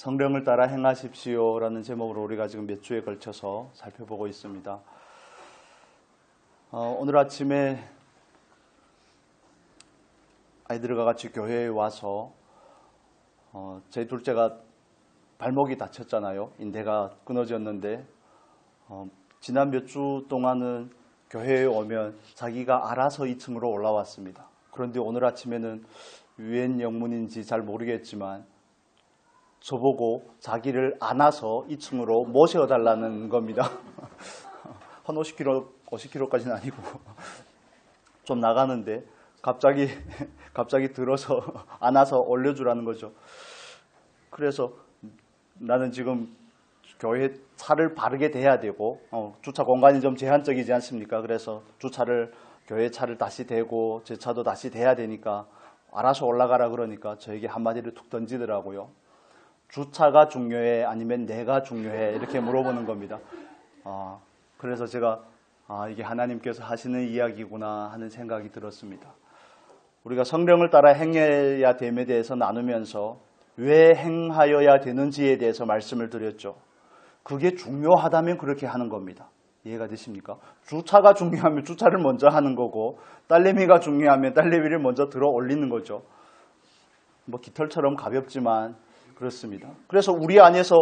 성령을 따라 행하십시오라는 제목으로 우리가 지금 몇 주에 걸쳐서 살펴보고 있습니다. 오늘 아침에 아이들과 같이 교회에 와서 제 둘째가 발목이 다쳤잖아요. 인대가 끊어졌는데 지난 몇 주 동안은 교회에 오면 자기가 알아서 2층으로 올라왔습니다. 그런데 오늘 아침에는 유엔 영문인지 잘 모르겠지만 저보고 자기를 안아서 2층으로 모셔달라는 겁니다. 한 50kg까지는 아니고 좀 나가는데 갑자기 들어서 안아서 올려주라는 거죠. 그래서 나는 지금 교회 차를 바르게 대야 되고 주차 공간이 좀 제한적이지 않습니까? 그래서 교회 차를 다시 대고 제 차도 다시 대야 되니까 알아서 올라가라 그러니까 저에게 한마디를 툭 던지더라고요. 주차가 중요해 아니면 내가 중요해 이렇게 물어보는 겁니다. 그래서 제가 이게 하나님께서 하시는 이야기구나 하는 생각이 들었습니다. 우리가 성령을 따라 행해야 됨에 대해서 나누면서 왜 행하여야 되는지에 대해서 말씀을 드렸죠. 그게 중요하다면 그렇게 하는 겁니다. 이해가 되십니까? 주차가 중요하면 주차를 먼저 하는 거고 딸내미가 중요하면 딸내미를 먼저 들어 올리는 거죠. 깃털처럼 가볍지만 그렇습니다. 그래서 우리 안에서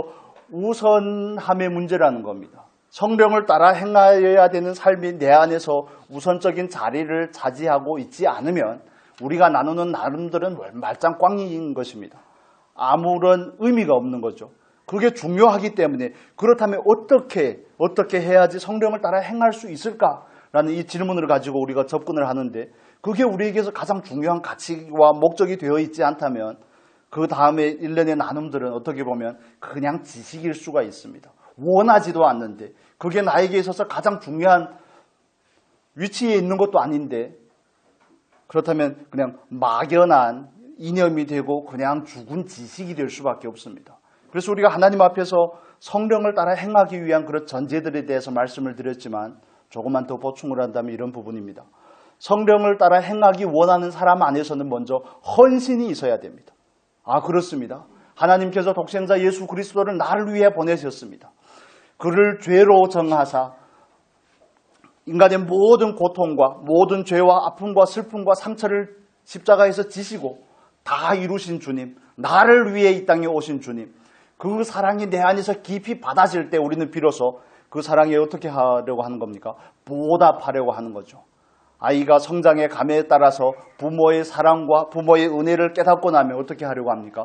우선함의 문제라는 겁니다. 성령을 따라 행하여야 되는 삶이 내 안에서 우선적인 자리를 차지하고 있지 않으면 우리가 나누는 나름들은 말짱 꽝인 것입니다. 아무런 의미가 없는 거죠. 그게 중요하기 때문에 그렇다면 어떻게 해야지 성령을 따라 행할 수 있을까라는 이 질문을 가지고 우리가 접근을 하는데 그게 우리에게서 가장 중요한 가치와 목적이 되어 있지 않다면 그 다음에 일련의 나눔들은 어떻게 보면 그냥 지식일 수가 있습니다. 원하지도 않는데 그게 나에게 있어서 가장 중요한 위치에 있는 것도 아닌데 그렇다면 그냥 막연한 이념이 되고 그냥 죽은 지식이 될 수밖에 없습니다. 그래서 우리가 하나님 앞에서 성령을 따라 행하기 위한 그런 전제들에 대해서 말씀을 드렸지만 조금만 더 보충을 한다면 이런 부분입니다. 성령을 따라 행하기 원하는 사람 안에서는 먼저 헌신이 있어야 됩니다. 그렇습니다. 하나님께서 독생자 예수 그리스도를 나를 위해 보내셨습니다. 그를 죄로 정하사 인간의 모든 고통과 모든 죄와 아픔과 슬픔과 상처를 십자가에서 지시고 다 이루신 주님, 나를 위해 이 땅에 오신 주님, 그 사랑이 내 안에서 깊이 받아질 때 우리는 비로소 그 사랑에 어떻게 하려고 하는 겁니까? 보답하려고 하는 거죠. 아이가 성장의 감에 따라서 부모의 사랑과 부모의 은혜를 깨닫고 나면 어떻게 하려고 합니까?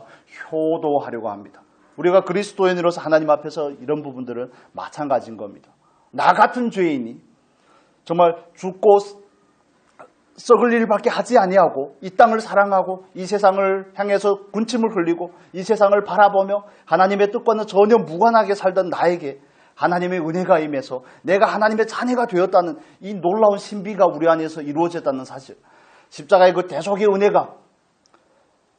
효도하려고 합니다. 우리가 그리스도인으로서 하나님 앞에서 이런 부분들은 마찬가지인 겁니다. 나 같은 죄인이 정말 죽고 썩을 일밖에 하지 아니하고 이 땅을 사랑하고 이 세상을 향해서 군침을 흘리고 이 세상을 바라보며 하나님의 뜻과는 전혀 무관하게 살던 나에게 하나님의 은혜가 임해서 내가 하나님의 자녀가 되었다는 이 놀라운 신비가 우리 안에서 이루어졌다는 사실, 십자가의 그 대속의 은혜가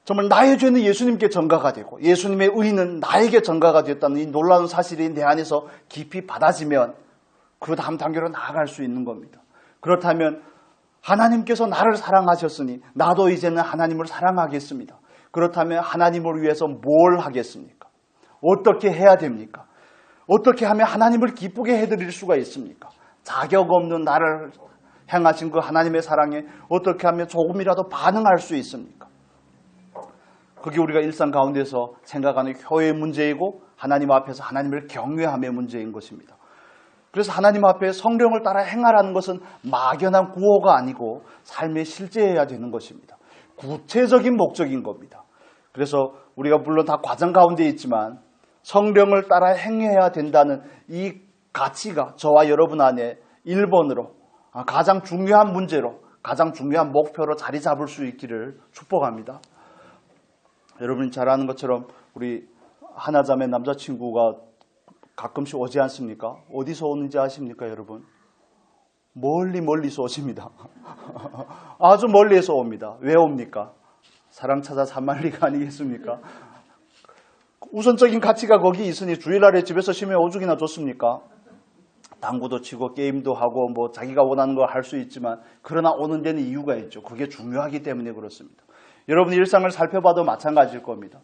정말 나의 죄는 예수님께 전가가 되고 예수님의 의는 나에게 전가가 되었다는 이 놀라운 사실이 내 안에서 깊이 받아지면 그 다음 단계로 나아갈 수 있는 겁니다. 그렇다면 하나님께서 나를 사랑하셨으니 나도 이제는 하나님을 사랑하겠습니다. 그렇다면 하나님을 위해서 뭘 하겠습니까? 어떻게 해야 됩니까? 어떻게 하면 하나님을 기쁘게 해드릴 수가 있습니까? 자격 없는 나를 향하신 그 하나님의 사랑에 어떻게 하면 조금이라도 반응할 수 있습니까? 그게 우리가 일상 가운데서 생각하는 효의 문제이고 하나님 앞에서 하나님을 경외함의 문제인 것입니다. 그래서 하나님 앞에 성령을 따라 행하라는 것은 막연한 구호가 아니고 삶의 실제여야 되는 것입니다. 구체적인 목적인 겁니다. 그래서 우리가 물론 다 과정 가운데 있지만 성령을 따라 행해야 된다는 이 가치가 저와 여러분 안에 1번으로 가장 중요한 문제로 가장 중요한 목표로 자리 잡을 수 있기를 축복합니다. 여러분이 잘 아는 것처럼 우리 하나자매 남자친구가 가끔씩 오지 않습니까? 어디서 오는지 아십니까, 여러분? 멀리서 오십니다. 아주 멀리에서 옵니다. 왜 옵니까? 사랑 찾아 산만리가 아니겠습니까? 우선적인 가치가 거기 있으니 주일날에 집에서 쉬면 오죽이나 좋습니까? 당구도 치고 게임도 하고 자기가 원하는 걸 할 수 있지만 그러나 오는 데는 이유가 있죠. 그게 중요하기 때문에 그렇습니다. 여러분 일상을 살펴봐도 마찬가지일 겁니다.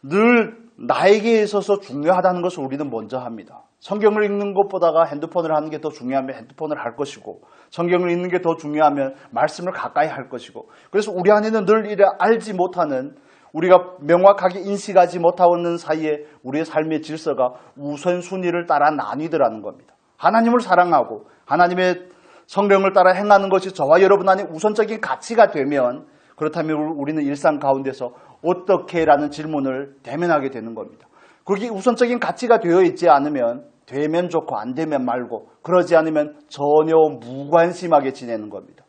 늘 나에게 있어서 중요하다는 것을 우리는 먼저 합니다. 성경을 읽는 것보다가 핸드폰을 하는 게 더 중요하면 핸드폰을 할 것이고, 성경을 읽는 게 더 중요하면 말씀을 가까이 할 것이고, 그래서 우리 안에는 늘 이래 알지 못하는, 우리가 명확하게 인식하지 못하는 사이에 우리의 삶의 질서가 우선순위를 따라 나뉘더라는 겁니다. 하나님을 사랑하고 하나님의 성령을 따라 행하는 것이 저와 여러분 안에 우선적인 가치가 되면, 그렇다면 우리는 일상 가운데서 어떻게 라는 질문을 대면하게 되는 겁니다. 그게 우선적인 가치가 되어 있지 않으면 되면 좋고 안 되면 말고, 그러지 않으면 전혀 무관심하게 지내는 겁니다.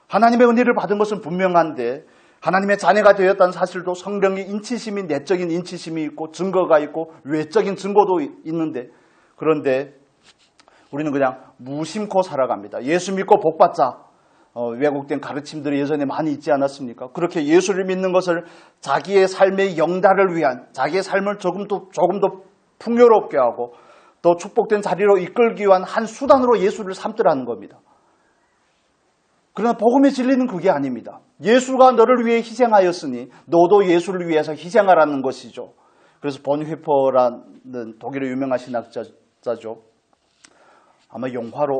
하나님의 은혜를 받은 것은 분명한데, 하나님의 자녀가 되었다는 사실도 성령의 인치심이, 내적인 인치심이 있고 증거가 있고 외적인 증거도 있는데, 그런데 우리는 그냥 무심코 살아갑니다. 예수 믿고 복받자, 왜곡된 가르침들이 예전에 많이 있지 않았습니까? 그렇게 예수를 믿는 것을 자기의 삶의 영달을 위한, 자기의 삶을 조금 더 풍요롭게 하고 또 축복된 자리로 이끌기 위한 한 수단으로 예수를 삼더라는 겁니다. 그러나 복음의 진리는 그게 아닙니다. 예수가 너를 위해 희생하였으니 너도 예수를 위해서 희생하라는 것이죠. 그래서 본휘퍼라는 독일의 유명한 신학자죠. 아마 영화로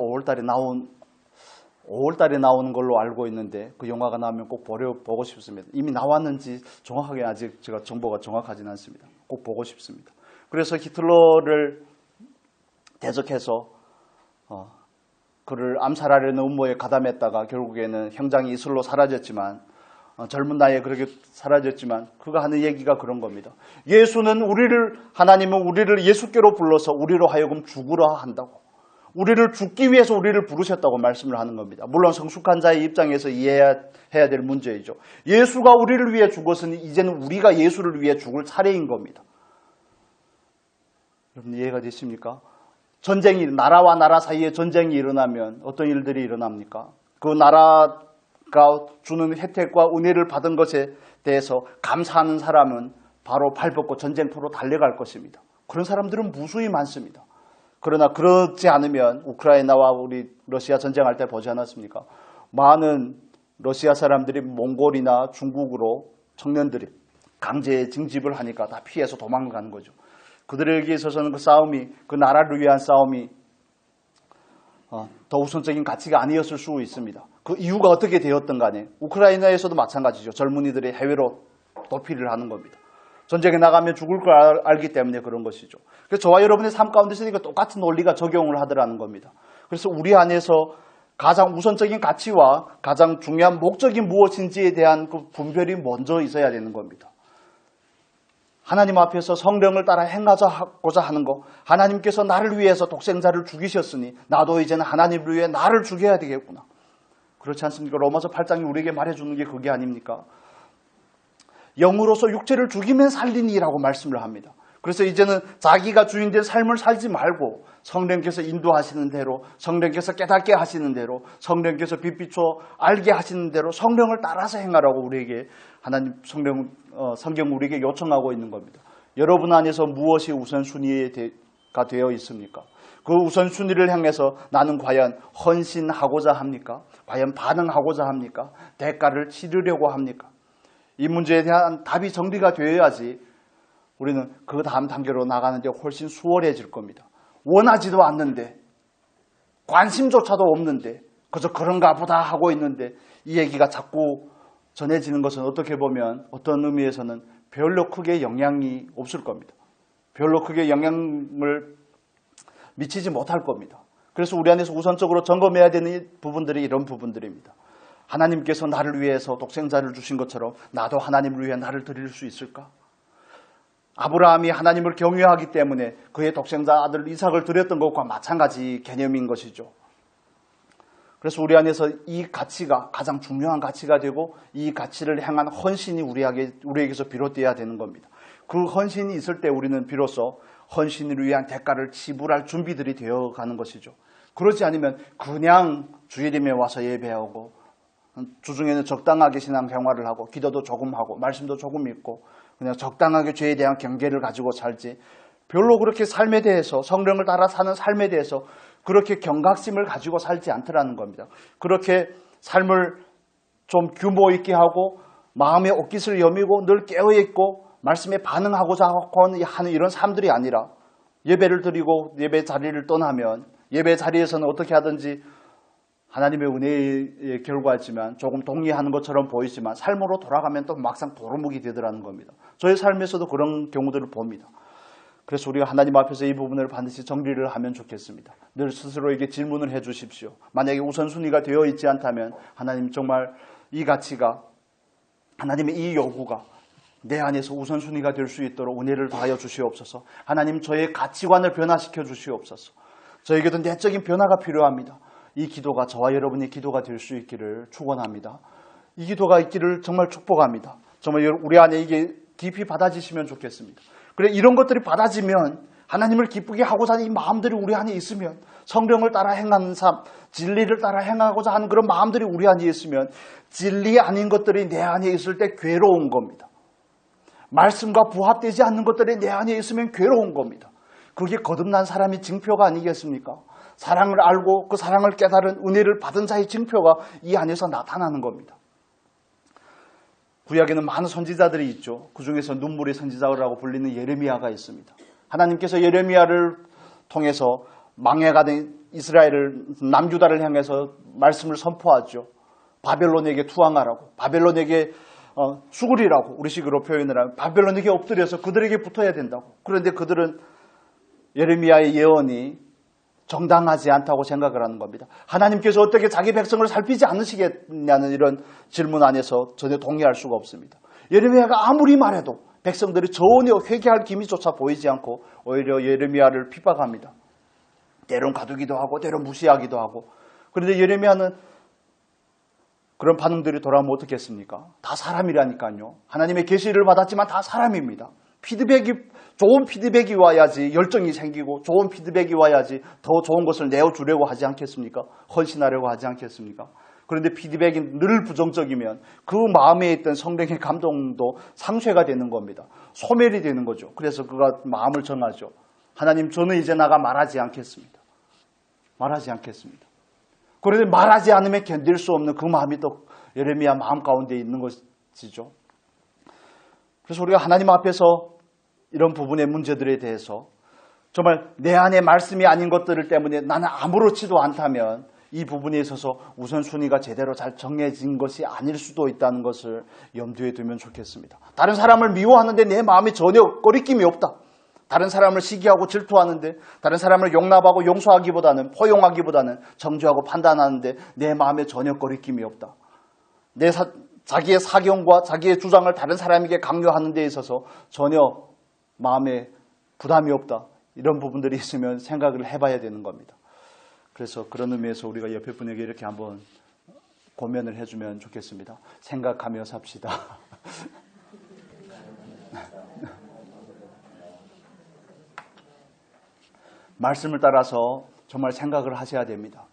5월달에 나오는 걸로 알고 있는데, 그 영화가 나오면 꼭 보고 싶습니다. 이미 나왔는지 정확하게 아직 제가 정보가 정확하지는 않습니다. 꼭 보고 싶습니다. 그래서 히틀러를 대적해서 그를 암살하려는 음모에 가담했다가 결국에는 형장이 이슬로 사라졌지만, 젊은 나이에 그렇게 사라졌지만, 그가 하는 얘기가 그런 겁니다. 하나님은 우리를 예수께로 불러서 우리로 하여금 죽으라 한다고, 우리를 죽기 위해서 우리를 부르셨다고 말씀을 하는 겁니다. 물론 성숙한 자의 입장에서 이해해야 될 문제이죠. 예수가 우리를 위해 죽었으니 이제는 우리가 예수를 위해 죽을 차례인 겁니다. 여러분 이해가 되십니까? 나라와 나라 사이에 전쟁이 일어나면 어떤 일들이 일어납니까? 그 나라가 주는 혜택과 은혜를 받은 것에 대해서 감사하는 사람은 바로 발벗고 전쟁터로 달려갈 것입니다. 그런 사람들은 무수히 많습니다. 그러나 그렇지 않으면, 우크라이나와 우리 러시아 전쟁할 때 보지 않았습니까? 많은 러시아 사람들이 몽골이나 중국으로 청년들이 강제 징집을 하니까 다 피해서 도망가는 거죠. 그들에게 있어서는 그 나라를 위한 싸움이 더 우선적인 가치가 아니었을 수 있습니다. 그 이유가 어떻게 되었든 간에 우크라이나에서도 마찬가지죠. 젊은이들이 해외로 도피를 하는 겁니다. 전쟁에 나가면 죽을 걸 알기 때문에 그런 것이죠. 그래서 저와 여러분의 삶 가운데서 똑같은 논리가 적용을 하더라는 겁니다. 그래서 우리 안에서 가장 우선적인 가치와 가장 중요한 목적이 무엇인지에 대한 그 분별이 먼저 있어야 되는 겁니다. 하나님 앞에서 성령을 따라 행하고자 하는 것, 하나님께서 나를 위해서 독생자를 죽이셨으니 나도 이제는 하나님을 위해 나를 죽여야 되겠구나. 그렇지 않습니까? 로마서 8장이 우리에게 말해주는 게 그게 아닙니까? 영으로서 육체를 죽이면 살리니라고 말씀을 합니다. 그래서 이제는 자기가 주인된 삶을 살지 말고 성령께서 인도하시는 대로, 성령께서 깨닫게 하시는 대로, 성령께서 빛비춰 알게 하시는 대로 성령을 따라서 행하라고 우리에게 성경 우리에게 요청하고 있는 겁니다. 여러분 안에서 무엇이 우선순위가 되어 있습니까? 그 우선순위를 향해서 나는 과연 헌신하고자 합니까? 과연 반응하고자 합니까? 대가를 치르려고 합니까? 이 문제에 대한 답이 정리가 되어야지 우리는 그 다음 단계로 나가는데 훨씬 수월해질 겁니다. 원하지도 않는데, 관심조차도 없는데, 그저 그런가 보다 하고 있는데 이 얘기가 자꾸 전해지는 것은 어떻게 보면 어떤 의미에서는 별로 크게 영향이 없을 겁니다. 별로 크게 영향을 미치지 못할 겁니다. 그래서 우리 안에서 우선적으로 점검해야 되는 부분들이 이런 부분들입니다. 하나님께서 나를 위해서 독생자를 주신 것처럼 나도 하나님을 위해 나를 드릴 수 있을까? 아브라함이 하나님을 경외하기 때문에 그의 독생자 아들 이삭을 드렸던 것과 마찬가지 개념인 것이죠. 그래서 우리 안에서 이 가치가 가장 중요한 가치가 되고, 이 가치를 향한 헌신이 우리에게서 비롯되어야 되는 겁니다. 그 헌신이 있을 때 우리는 비로소 헌신을 위한 대가를 지불할 준비들이 되어가는 것이죠. 그렇지 않으면 그냥 주일임에 와서 예배하고 주중에는 적당하게 신앙생활을 하고 기도도 조금 하고 말씀도 조금 읽고 그냥 적당하게 죄에 대한 경계를 가지고 살지, 별로 그렇게 삶에 대해서, 성령을 따라 사는 삶에 대해서 그렇게 경각심을 가지고 살지 않더라는 겁니다. 그렇게 삶을 좀 규모 있게 하고 마음의 옷깃을 여미고 늘 깨어있고 말씀에 반응하고자 하는 이런 삶들이 아니라 예배를 드리고 예배 자리를 떠나면 예배 자리에서는 어떻게 하든지 하나님의 은혜의 결과지만 조금 동의하는 것처럼 보이지만 삶으로 돌아가면 또 막상 도루묵이 되더라는 겁니다. 저의 삶에서도 그런 경우들을 봅니다. 그래서 우리가 하나님 앞에서 이 부분을 반드시 정리를 하면 좋겠습니다. 늘 스스로에게 질문을 해 주십시오. 만약에 우선순위가 되어 있지 않다면 하나님 정말 이 가치가 하나님의 이 요구가 내 안에서 우선순위가 될 수 있도록 은혜를 더하여 주시옵소서. 하나님 저의 가치관을 변화시켜 주시옵소서. 저에게도 내적인 변화가 필요합니다. 이 기도가 저와 여러분의 기도가 될 수 있기를 축원합니다. 이 기도가 있기를 정말 축복합니다. 정말 우리 안에 이게 깊이 받아지시면 좋겠습니다. 그래 이런 것들이 받아지면 하나님을 기쁘게 하고자 하는 이 마음들이 우리 안에 있으면 성령을 따라 행하는 삶, 진리를 따라 행하고자 하는 그런 마음들이 우리 안에 있으면 진리 아닌 것들이 내 안에 있을 때 괴로운 겁니다. 말씀과 부합되지 않는 것들이 내 안에 있으면 괴로운 겁니다. 그게 거듭난 사람의 징표가 아니겠습니까? 사랑을 알고 그 사랑을 깨달은 은혜를 받은 자의 징표가 이 안에서 나타나는 겁니다. 구약에는 많은 선지자들이 있죠. 그 중에서 눈물의 선지자라고 불리는 예레미야가 있습니다. 하나님께서 예레미야를 통해서 망해가는 이스라엘을 남유다를 향해서 말씀을 선포하죠. 바벨론에게 투항하라고, 바벨론에게 죽으리라고 우리식으로 표현을 하면 바벨론에게 엎드려서 그들에게 붙어야 된다고. 그런데 그들은 예레미야의 예언이 정당하지 않다고 생각을 하는 겁니다. 하나님께서 어떻게 자기 백성을 살피지 않으시겠냐는 이런 질문 안에서 전혀 동의할 수가 없습니다. 예레미야가 아무리 말해도 백성들이 전혀 회개할 기미조차 보이지 않고 오히려 예레미야를 핍박합니다. 때론 가두기도 하고 때론 무시하기도 하고. 그런데 예레미야는 그런 반응들이 돌아오면 어떻겠습니까? 다 사람이라니까요. 하나님의 계시를 받았지만 다 사람입니다. 좋은 피드백이 와야지 열정이 생기고 좋은 피드백이 와야지 더 좋은 것을 내어주려고 하지 않겠습니까? 헌신하려고 하지 않겠습니까? 그런데 피드백이 늘 부정적이면 그 마음에 있던 성령의 감동도 상쇄가 되는 겁니다. 소멸이 되는 거죠. 그래서 그가 마음을 정하죠. 하나님 저는 이제 나가 말하지 않겠습니다. 말하지 않겠습니다. 그런데 말하지 않으면 견딜 수 없는 그 마음이 또 예레미야 마음 가운데 있는 것이죠. 그래서 우리가 하나님 앞에서 이런 부분의 문제들에 대해서 정말 내 안에 말씀이 아닌 것들 때문에 나는 아무렇지도 않다면 이 부분에 있어서 우선순위가 제대로 잘 정해진 것이 아닐 수도 있다는 것을 염두에 두면 좋겠습니다. 다른 사람을 미워하는데 내 마음이 전혀 꺼리낌이 없다. 다른 사람을 시기하고 질투하는데 다른 사람을 용납하고 용서하기보다는 포용하기보다는 정죄하고 판단하는데 내 마음에 전혀 꺼리낌이 없다. 자기의 사경과 자기의 주장을 다른 사람에게 강요하는 데 있어서 전혀 마음에 부담이 없다. 이런 부분들이 있으면 생각을 해봐야 되는 겁니다. 그래서 그런 의미에서 우리가 옆에 분에게 이렇게 한번 고면을 해주면 좋겠습니다. 생각하며 삽시다. 말씀을 따라서 정말 생각을 하셔야 됩니다.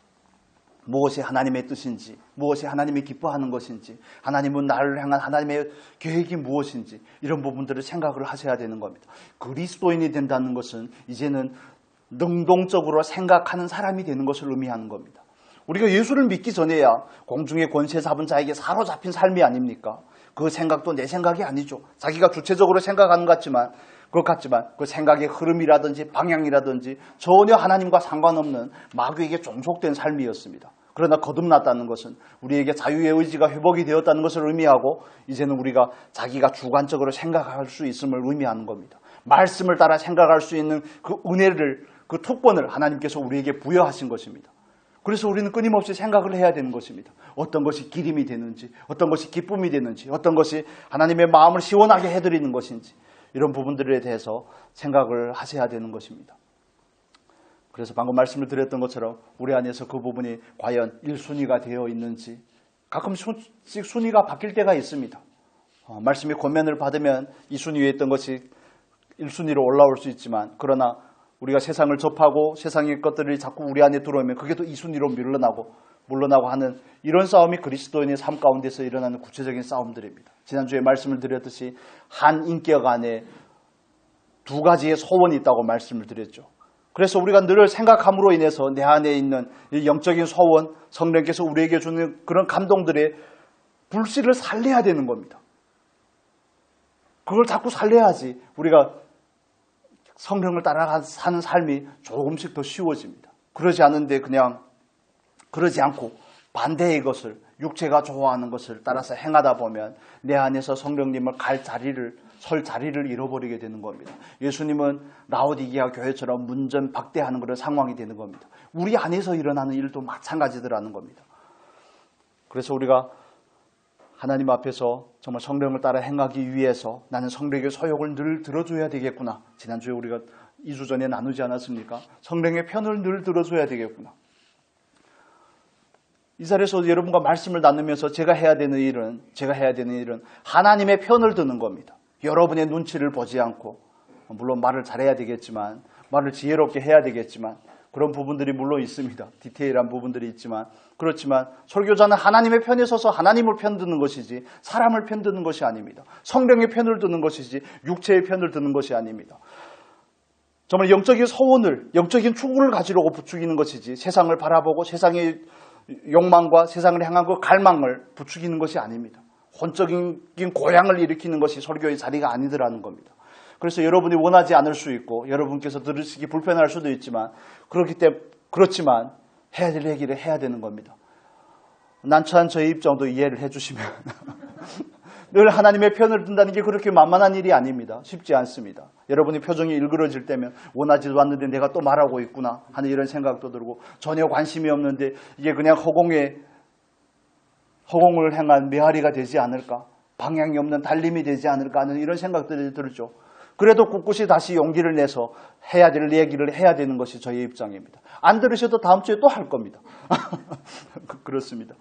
무엇이 하나님의 뜻인지, 무엇이 하나님이 기뻐하는 것인지, 하나님은 나를 향한 하나님의 계획이 무엇인지 이런 부분들을 생각을 하셔야 되는 겁니다. 그리스도인이 된다는 것은 이제는 능동적으로 생각하는 사람이 되는 것을 의미하는 겁니다. 우리가 예수를 믿기 전에야 공중의 권세 잡은 자에게 사로잡힌 삶이 아닙니까? 그 생각도 내 생각이 아니죠. 자기가 주체적으로 생각하는 것 같지만 그 생각의 흐름이라든지 방향이라든지 전혀 하나님과 상관없는 마귀에게 종속된 삶이었습니다. 그러나 거듭났다는 것은 우리에게 자유의 의지가 회복이 되었다는 것을 의미하고 이제는 우리가 자기가 주관적으로 생각할 수 있음을 의미하는 겁니다. 말씀을 따라 생각할 수 있는 그 은혜를, 그 특권을 하나님께서 우리에게 부여하신 것입니다. 그래서 우리는 끊임없이 생각을 해야 되는 것입니다. 어떤 것이 기림이 되는지, 어떤 것이 기쁨이 되는지, 어떤 것이 하나님의 마음을 시원하게 해드리는 것인지 이런 부분들에 대해서 생각을 하셔야 되는 것입니다. 그래서 방금 말씀을 드렸던 것처럼 우리 안에서 그 부분이 과연 1순위가 되어 있는지 가끔씩 순위가 바뀔 때가 있습니다. 말씀의 권면을 받으면 2순위에 있던 것이 1순위로 올라올 수 있지만 그러나 우리가 세상을 접하고 세상의 것들이 자꾸 우리 안에 들어오면 그게 또 2순위로 물러나고 하는 이런 싸움이 그리스도인의 삶 가운데서 일어나는 구체적인 싸움들입니다. 지난주에 말씀을 드렸듯이 한 인격 안에 두 가지의 소원이 있다고 말씀을 드렸죠. 그래서 우리가 늘 생각함으로 인해서 내 안에 있는 이 영적인 소원, 성령께서 우리에게 주는 그런 감동들의 불씨를 살려야 되는 겁니다. 그걸 자꾸 살려야지 우리가 성령을 따라 사는 삶이 조금씩 더 쉬워집니다. 그러지 않은데 그냥 그러지 않고 반대의 것을 육체가 좋아하는 것을 따라서 행하다 보면 내 안에서 성령님을 설 자리를 잃어버리게 되는 겁니다. 예수님은 라오디게아 교회처럼 문전박대하는 그런 상황이 되는 겁니다. 우리 안에서 일어나는 일도 마찬가지더라는 겁니다. 그래서 우리가 하나님 앞에서 정말 성령을 따라 행하기 위해서 나는 성령의 소욕을 늘 들어줘야 되겠구나. 지난주에 우리가 2주 전에 나누지 않았습니까? 성령의 편을 늘 들어줘야 되겠구나. 이 자리에서 여러분과 말씀을 나누면서 제가 해야 되는 일은 하나님의 편을 드는 겁니다. 여러분의 눈치를 보지 않고, 물론 말을 잘해야 되겠지만, 말을 지혜롭게 해야 되겠지만, 그런 부분들이 물론 있습니다. 디테일한 부분들이 있지만, 그렇지만 설교자는 하나님의 편에 서서 하나님을 편드는 것이지 사람을 편드는 것이 아닙니다. 성령의 편을 드는 것이지 육체의 편을 드는 것이 아닙니다. 정말 영적인 소원을, 영적인 추구를 가지려고 부추기는 것이지 세상을 바라보고 세상의 욕망과 세상을 향한 그 갈망을 부추기는 것이 아닙니다. 혼적인 고향을 일으키는 것이 설교의 자리가 아니더라는 겁니다. 그래서 여러분이 원하지 않을 수 있고 여러분께서 들으시기 불편할 수도 있지만 그렇지만 해야 될 얘기를 해야 되는 겁니다. 난처한 저의 입장도 이해를 해주시면 늘 하나님의 편을 든다는 게 그렇게 만만한 일이 아닙니다. 쉽지 않습니다. 여러분이 표정이 일그러질 때면 원하지도 않는데 내가 또 말하고 있구나 하는 이런 생각도 들고 전혀 관심이 없는데 이게 그냥 허공을 향한 메아리가 되지 않을까, 방향이 없는 달림이 되지 않을까 하는 이런 생각들이 들죠. 그래도 꿋꿋이 다시 용기를 내서 해야 될 얘기를 해야 되는 것이 저의 입장입니다. 안 들으셔도 다음 주에 또 할 겁니다. 그렇습니다.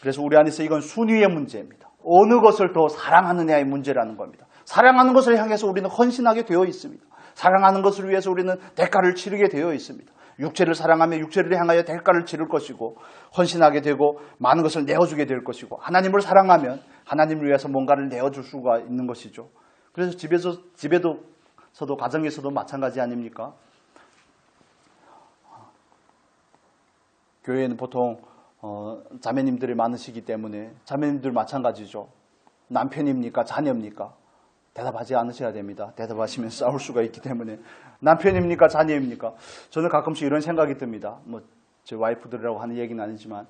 그래서 우리 안에서 이건 순위의 문제입니다. 어느 것을 더 사랑하느냐의 문제라는 겁니다. 사랑하는 것을 향해서 우리는 헌신하게 되어 있습니다. 사랑하는 것을 위해서 우리는 대가를 치르게 되어 있습니다. 육체를 사랑하며 육체를 향하여 대가를 치를 것이고 헌신하게 되고 많은 것을 내어주게 될 것이고 하나님을 사랑하면 하나님을 위해서 뭔가를 내어줄 수가 있는 것이죠. 그래서 집에서도 가정에서도 마찬가지 아닙니까? 교회에는 보통 자매님들이 많으시기 때문에 자매님들 마찬가지죠. 남편입니까? 자녀입니까? 대답하지 않으셔야 됩니다. 대답하시면 싸울 수가 있기 때문에 남편입니까? 자녀입니까? 저는 가끔씩 이런 생각이 듭니다. 제 와이프들이라고 하는 얘기는 아니지만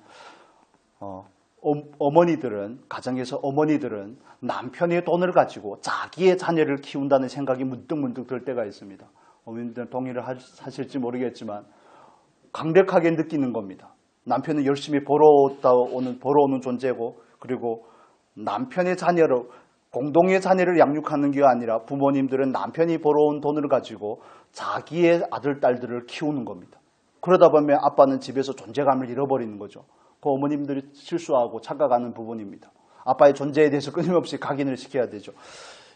어머니들은 가정에서 어머니들은 남편의 돈을 가지고 자기의 자녀를 키운다는 생각이 문득문득 들 때가 있습니다. 어머님들은 동의를 하실지 모르겠지만 강력하게 느끼는 겁니다. 남편은 열심히 벌어오는 존재고 그리고 남편의 자녀로 공동의 자녀를 양육하는 게 아니라 부모님들은 남편이 벌어온 돈을 가지고 자기의 아들, 딸들을 키우는 겁니다. 그러다 보면 아빠는 집에서 존재감을 잃어버리는 거죠. 그 어머님들이 실수하고 착각하는 부분입니다. 아빠의 존재에 대해서 끊임없이 각인을 시켜야 되죠.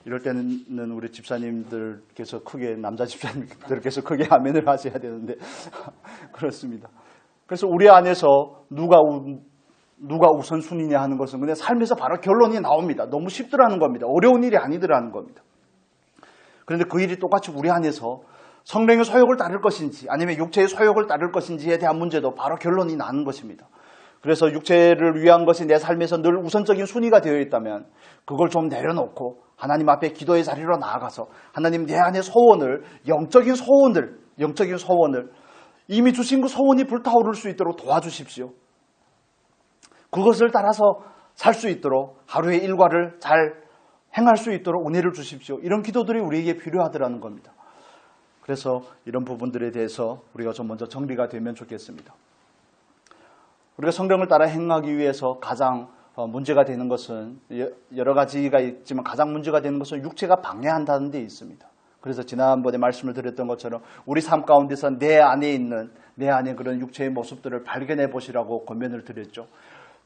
이럴 때는 우리 집사님들께서 남자 집사님들께서 크게 아멘을 하셔야 되는데 그렇습니다. 그래서 우리 안에서 누가 우선순위냐 하는 것은 그냥 삶에서 바로 결론이 나옵니다. 너무 쉽더라는 겁니다. 어려운 일이 아니더라는 겁니다. 그런데 그 일이 똑같이 우리 안에서 성령의 소욕을 따를 것인지 아니면 육체의 소욕을 따를 것인지에 대한 문제도 바로 결론이 나는 것입니다. 그래서 육체를 위한 것이 내 삶에서 늘 우선적인 순위가 되어 있다면 그걸 좀 내려놓고 하나님 앞에 기도의 자리로 나아가서 하나님 내 안의 소원을 영적인 소원을 이미 주신 그 소원이 불타오를 수 있도록 도와주십시오. 그것을 따라서 살 수 있도록 하루의 일과를 잘 행할 수 있도록 은혜를 주십시오. 이런 기도들이 우리에게 필요하더라는 겁니다. 그래서 이런 부분들에 대해서 우리가 좀 먼저 정리가 되면 좋겠습니다. 우리가 성령을 따라 행하기 위해서 가장 문제가 되는 것은 여러 가지가 있지만 가장 문제가 되는 것은 육체가 방해한다는 데 있습니다. 그래서 지난번에 말씀을 드렸던 것처럼 우리 삶 가운데서 내 안에 그런 육체의 모습들을 발견해 보시라고 권면을 드렸죠.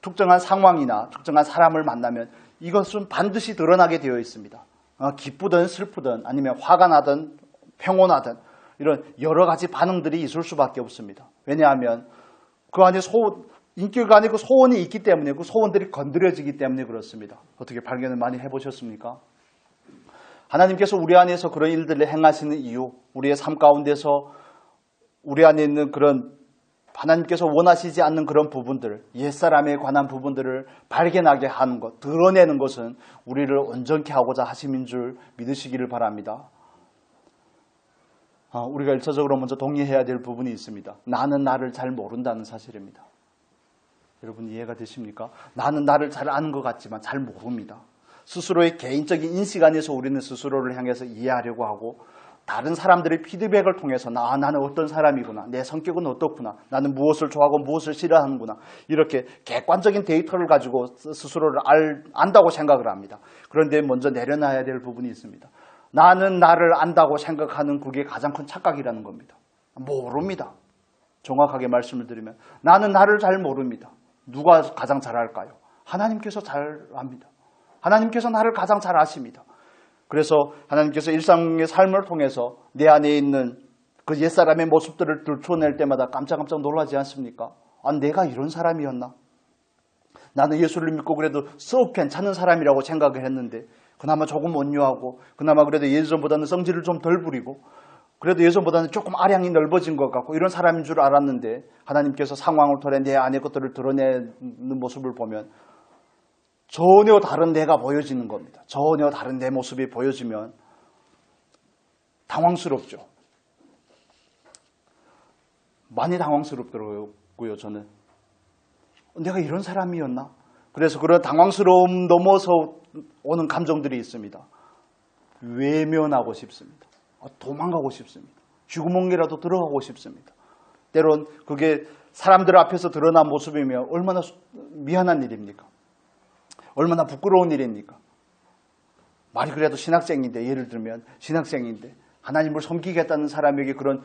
특정한 상황이나 특정한 사람을 만나면 이것은 반드시 드러나게 되어 있습니다. 기쁘든 슬프든 아니면 화가 나든 평온하든 이런 여러 가지 반응들이 있을 수밖에 없습니다. 왜냐하면 그 안에 인격 안에 그 소원이 있기 때문에 그 소원들이 건드려지기 때문에 그렇습니다. 어떻게 발견을 많이 해보셨습니까? 하나님께서 우리 안에서 그런 일들을 행하시는 이유, 우리의 삶 가운데서 우리 안에 있는 그런 하나님께서 원하시지 않는 그런 부분들, 옛사람에 관한 부분들을 발견하게 하는 것, 드러내는 것은 우리를 온전케 하고자 하심인 줄 믿으시기를 바랍니다. 우리가 1차적으로 먼저 동의해야 될 부분이 있습니다. 나는 나를 잘 모른다는 사실입니다. 여러분 이해가 되십니까? 나는 나를 잘 아는 것 같지만 잘 모릅니다. 스스로의 개인적인 인식 안에서 우리는 스스로를 향해서 이해하려고 하고 다른 사람들의 피드백을 통해서 나는 어떤 사람이구나, 내 성격은 어떻구나, 나는 무엇을 좋아하고 무엇을 싫어하는구나, 이렇게 객관적인 데이터를 가지고 스스로를 안다고 생각을 합니다. 그런데 먼저 내려놔야 될 부분이 있습니다. 나는 나를 안다고 생각하는 그게 가장 큰 착각이라는 겁니다. 모릅니다. 정확하게 말씀을 드리면 나는 나를 잘 모릅니다. 누가 가장 잘 알까요? 하나님께서 잘 압니다. 하나님께서 나를 가장 잘 아십니다. 그래서 하나님께서 일상의 삶을 통해서 내 안에 있는 그 옛사람의 모습들을 들춰낼 때마다 깜짝깜짝 놀라지 않습니까? 내가 이런 사람이었나? 나는 예수를 믿고 그래도 썩 괜찮은 사람이라고 생각을 했는데 그나마 조금 온유하고 그나마 그래도 예전보다는 성질을 좀 덜 부리고 그래도 예전보다는 조금 아량이 넓어진 것 같고 이런 사람인 줄 알았는데 하나님께서 상황을 통해 내 안의 것들을 드러내는 모습을 보면 전혀 다른 내가 보여지는 겁니다. 전혀 다른 내 모습이 보여지면 당황스럽죠. 많이 당황스럽더라고요, 저는. 내가 이런 사람이었나? 그래서 그런 당황스러움 넘어서 오는 감정들이 있습니다. 외면하고 싶습니다. 도망가고 싶습니다. 쥐구멍이라도 들어가고 싶습니다. 때론 그게 사람들 앞에서 드러난 모습이면 얼마나 미안한 일입니까? 얼마나 부끄러운 일입니까? 말이 그래도 신학생인데, 예를 들면 신학생인데 하나님을 섬기겠다는 사람에게 그런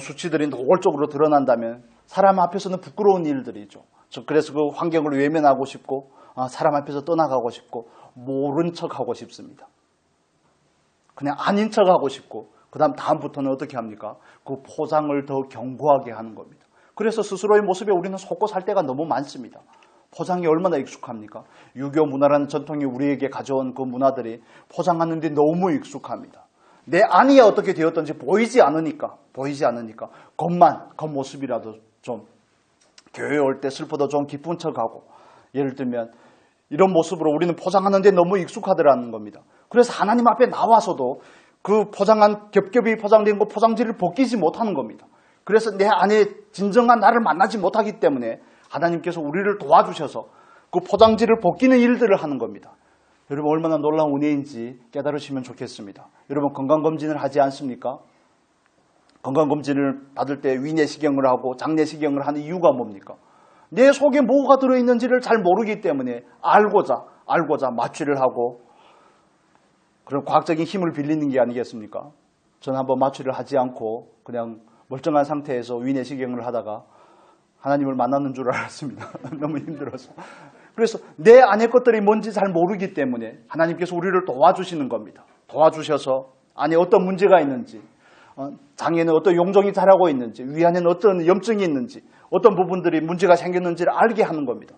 수치들이 노골적으로 드러난다면 사람 앞에서는 부끄러운 일들이죠. 그래서 그 환경을 외면하고 싶고 사람 앞에서 떠나가고 싶고 모른 척하고 싶습니다. 그냥 아닌 척하고 싶고 다음부터는 어떻게 합니까? 그 포장을 더 견고하게 하는 겁니다. 그래서 스스로의 모습에 우리는 속고 살 때가 너무 많습니다. 포장이 얼마나 익숙합니까? 유교 문화라는 전통이 우리에게 가져온 그 문화들이 포장하는 데 너무 익숙합니다. 내 안이 어떻게 되었던지 보이지 않으니까 겉모습이라도 좀 교회에 올 때 슬퍼도 좀 기쁜 척하고 예를 들면 이런 모습으로 우리는 포장하는 데 너무 익숙하더라는 겁니다. 그래서 하나님 앞에 나와서도 그 포장한 겹겹이 포장된 그 포장지를 벗기지 못하는 겁니다. 그래서 내 안에 진정한 나를 만나지 못하기 때문에 하나님께서 우리를 도와주셔서 그 포장지를 벗기는 일들을 하는 겁니다. 여러분 얼마나 놀라운 은혜인지 깨달으시면 좋겠습니다. 여러분 건강검진을 하지 않습니까? 건강검진을 받을 때 위내시경을 하고 장내시경을 하는 이유가 뭡니까? 내 속에 뭐가 들어있는지를 잘 모르기 때문에 알고자 마취를 하고 그런 과학적인 힘을 빌리는 게 아니겠습니까? 저는 한번 마취를 하지 않고 그냥 멀쩡한 상태에서 위내시경을 하다가 하나님을 만나는 줄 알았습니다. 너무 힘들어서. 그래서 내 안의 것들이 뭔지 잘 모르기 때문에 하나님께서 우리를 도와주시는 겁니다. 도와주셔서 안에 어떤 문제가 있는지, 장에는 어떤 용종이 자라고 있는지, 위안에는 어떤 염증이 있는지, 어떤 부분들이 문제가 생겼는지를 알게 하는 겁니다.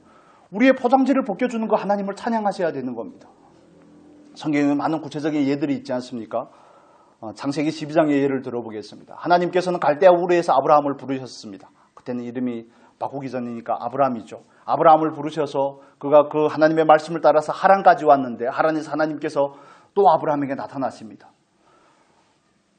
우리의 포장지를 벗겨주는 거 하나님을 찬양하셔야 되는 겁니다. 성경에 많은 구체적인 예들이 있지 않습니까? 창세기 12장의 예를 들어보겠습니다. 하나님께서는 갈대아 우르에서 아브라함을 부르셨습니다. 그때는 이름이 바꾸기 전이니까 아브라함이죠. 아브라함을 부르셔서 그가 그 하나님의 말씀을 따라서 하란까지 왔는데 하란에서 하나님께서 또 아브라함에게 나타나십니다.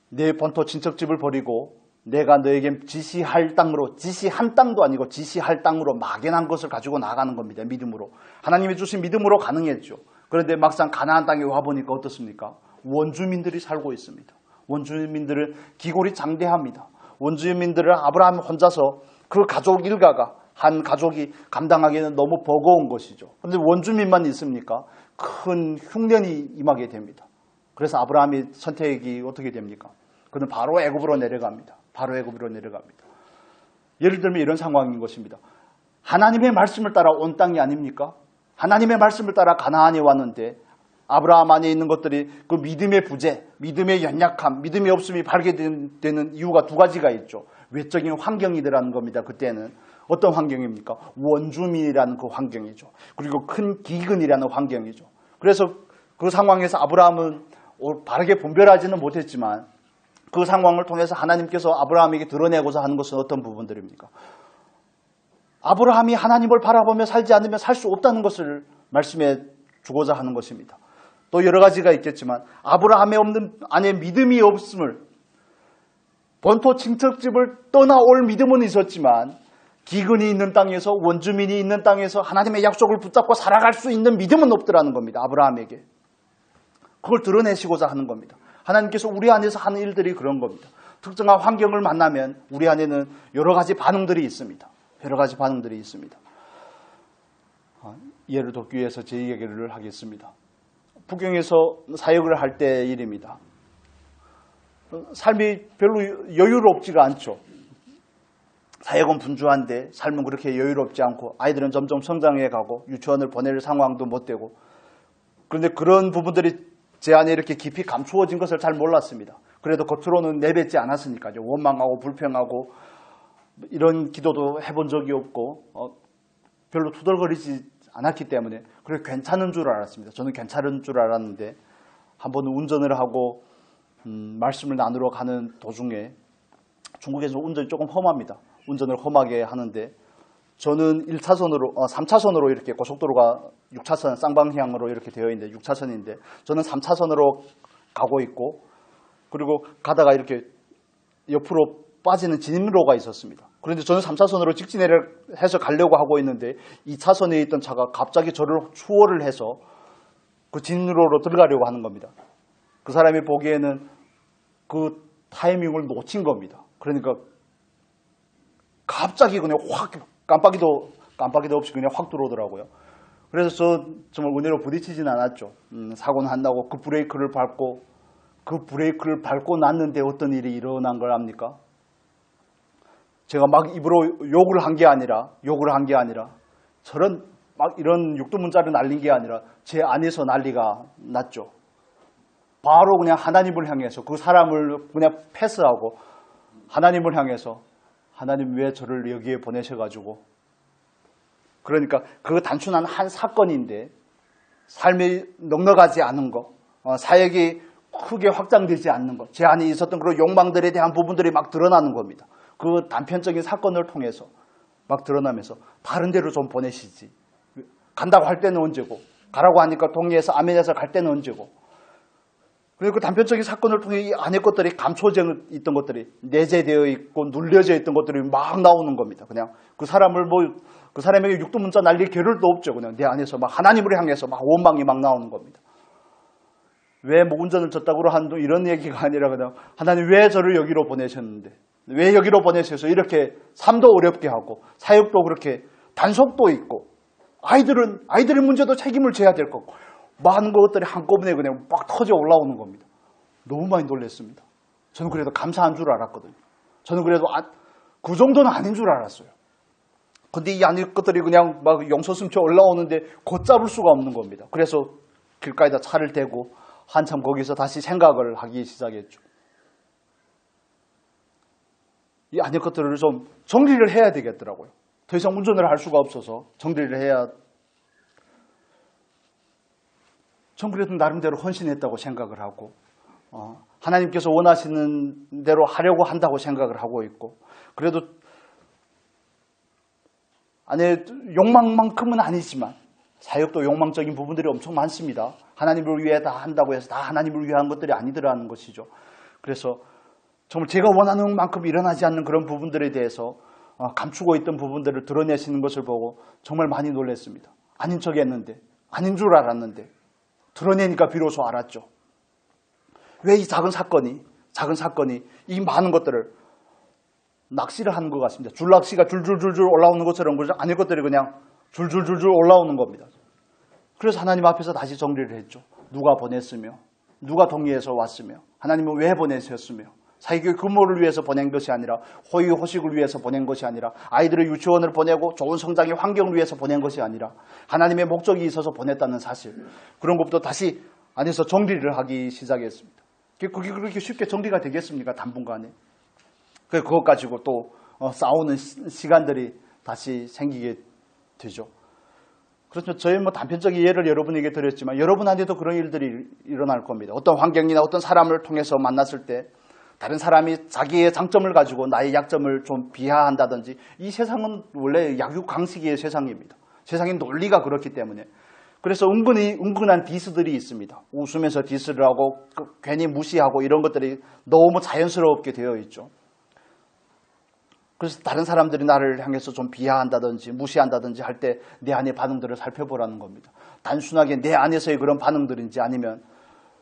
내 본토 친척집을 버리고 내가 너에게 지시할 땅으로, 지시한 땅도 아니고 지시할 땅으로 막연한 것을 가지고 나가는 겁니다. 믿음으로. 하나님이 주신 믿음으로 가능했죠. 그런데 막상 가나안 땅에 와보니까 어떻습니까? 원주민들이 살고 있습니다. 원주민들은 기골이 장대합니다. 원주민들을 아브라함 혼자서 그 가족 일가가 한 가족이 감당하기에는 너무 버거운 것이죠. 그런데 원주민만 있습니까? 큰 흉년이 임하게 됩니다. 그래서 아브라함의 선택이 어떻게 됩니까? 그는 바로 애굽으로 내려갑니다. 예를 들면 이런 상황인 것입니다. 하나님의 말씀을 따라 온 땅이 아닙니까? 하나님의 말씀을 따라 가나안에 왔는데 아브라함 안에 있는 것들이 그 믿음의 부재, 믿음의 연약함, 믿음이 없음이 발견되는 이유가 두 가지가 있죠. 외적인 환경이라는 겁니다. 그때는 어떤 환경입니까? 원주민이라는 그 환경이죠. 그리고 큰 기근이라는 환경이죠. 그래서 그 상황에서 아브라함은 바르게 분별하지는 못했지만 그 상황을 통해서 하나님께서 아브라함에게 드러내고자 하는 것은 어떤 부분들입니까? 아브라함이 하나님을 바라보며 살지 않으면 살 수 없다는 것을 말씀해 주고자 하는 것입니다. 또 여러 가지가 있겠지만 아브라함의 안에 믿음이 없음을, 본토 친척집을 떠나올 믿음은 있었지만 기근이 있는 땅에서, 원주민이 있는 땅에서 하나님의 약속을 붙잡고 살아갈 수 있는 믿음은 없더라는 겁니다. 아브라함에게. 그걸 드러내시고자 하는 겁니다. 하나님께서 우리 안에서 하는 일들이 그런 겁니다. 특정한 환경을 만나면 우리 안에는 여러 가지 반응들이 있습니다. 여러 가지 반응들이 있습니다. 예를 돕기 위해서 제 얘기를 하겠습니다. 부경에서 사역을 할 때의 일입니다. 삶이 별로 여유롭지가 않죠. 사역은 분주한데 삶은 그렇게 여유롭지 않고 아이들은 점점 성장해 가고 유치원을 보낼 상황도 못 되고, 그런데 그런 부분들이 제 안에 이렇게 깊이 감추어진 것을 잘 몰랐습니다. 그래도 겉으로는 내뱉지 않았으니까요. 원망하고 불평하고 이런 기도도 해본 적이 없고 별로 투덜거리지 않았기 때문에 그래 괜찮은 줄 알았습니다. 저는 괜찮은 줄 알았는데 한 번은 운전을 하고 말씀을 나누러 가는 도중에, 중국에서 운전이 조금 험합니다. 운전을 험하게 하는데 저는 3차선으로 이렇게 고속도로가 6차선 쌍방향으로 이렇게 되어 있는데 6차선인데 저는 3차선으로 가고 있고, 그리고 가다가 이렇게 옆으로 빠지는 진입로가 있었습니다. 그런데 저는 3차선으로 직진을 해서 가려고 하고 있는데 2차선에 있던 차가 갑자기 저를 추월을 해서 그 진입로로 들어가려고 하는 겁니다. 그 사람이 보기에는 그 타이밍을 놓친 겁니다. 그러니까 갑자기 그냥 확 깜빡이도 없이 그냥 확 들어오더라고요. 그래서 저 정말 은혜로 부딪히진 않았죠. 사고는 안 나고 그 브레이크를 밟고 났는데 어떤 일이 일어난 걸 압니까? 제가 막 입으로 욕을 한 게 아니라 저런 막 이런 육두문자를 날린 게 아니라 제 안에서 난리가 났죠. 바로 그냥 하나님을 향해서 그 사람을 그냥 패스하고 하나님을 향해서, 하나님 왜 저를 여기에 보내셔가지고, 그러니까 그 단순한 한 사건인데 삶이 넉넉하지 않은 것, 사역이 크게 확장되지 않는 것, 제 안에 있었던 그런 욕망들에 대한 부분들이 막 드러나는 겁니다. 그 단편적인 사건을 통해서 막 드러나면서 다른 데로 좀 보내시지. 간다고 할 때는 언제고, 가라고 하니까 동의해서 아멘해서 갈 때는 언제고. 그리고 그 단편적인 사건을 통해 이 안의 것들이 감춰져 있던 것들이, 내재되어 있고 눌려져 있던 것들이 막 나오는 겁니다. 그냥 그 사람에게 육두문자 날릴 겨를도 없죠. 그냥 내 안에서 막 하나님을 향해서 막 원망이 막 나오는 겁니다. 왜 뭐 운전을 졌다고 한도 이런 얘기가 아니라 그냥 하나님 왜 저를 여기로 보내셨는데, 왜 여기로 보내셔서 이렇게 삶도 어렵게 하고 사역도 그렇게 단속도 있고 아이들의 문제도 책임을 져야 될 거고 많은 것들이 한꺼번에 그냥 막 터져 올라오는 겁니다. 너무 많이 놀랐습니다. 저는 그래도 감사한 줄 알았거든요. 저는 그래도 그 정도는 아닌 줄 알았어요. 근데 이 안의 것들이 그냥 막 용솟음쳐 올라오는데 걷잡을 수가 없는 겁니다. 그래서 길가에다 차를 대고 한참 거기서 다시 생각을 하기 시작했죠. 이 안의 것들을 좀 정리를 해야 되겠더라고요. 더 이상 운전을 할 수가 없어서 정리를 해야, 전 그래도 나름대로 헌신했다고 생각을 하고 하나님께서 원하시는 대로 하려고 한다고 생각을 하고 있고, 그래도 안에 욕망만큼은 아니지만 사역도 욕망적인 부분들이 엄청 많습니다. 하나님을 위해 다 한다고 해서 다 하나님을 위한 것들이 아니더라는 것이죠. 그래서 정말 제가 원하는 만큼 일어나지 않는 그런 부분들에 대해서 감추고 있던 부분들을 드러내시는 것을 보고 정말 많이 놀랐습니다. 아닌 척 했는데, 아닌 줄 알았는데 드러내니까 비로소 알았죠. 왜 이 작은 사건이 이 많은 것들을 낚시를 하는 것 같습니다. 줄낚시가 줄줄줄줄 올라오는 것처럼 그죠? 아닐 것들이 그냥 줄줄줄줄 올라오는 겁니다. 그래서 하나님 앞에서 다시 정리를 했죠. 누가 보냈으며, 누가 동의해서 왔으며, 하나님은 왜 보내셨으며, 사역의 근무를 위해서 보낸 것이 아니라, 호의 호식을 위해서 보낸 것이 아니라, 아이들의 유치원을 보내고 좋은 성장의 환경을 위해서 보낸 것이 아니라 하나님의 목적이 있어서 보냈다는 사실, 그런 것부터 다시 안에서 정리를 하기 시작했습니다. 그게 그렇게 쉽게 정리가 되겠습니까? 단분간에. 그것 가지고 또 싸우는 시간들이 다시 생기게 되죠. 그렇죠. 저희 단편적인 예를 여러분에게 드렸지만 여러분 안에도 그런 일들이 일어날 겁니다. 어떤 환경이나 어떤 사람을 통해서 만났을 때 다른 사람이 자기의 장점을 가지고 나의 약점을 좀 비하한다든지, 이 세상은 원래 약육강식의 세상입니다. 세상의 논리가 그렇기 때문에. 그래서 은근한 디스들이 있습니다. 웃으면서 디스를 하고 괜히 무시하고 이런 것들이 너무 자연스럽게 되어 있죠. 그래서 다른 사람들이 나를 향해서 좀 비하한다든지 무시한다든지 할 때 내 안의 반응들을 살펴보라는 겁니다. 단순하게 내 안에서의 그런 반응들인지, 아니면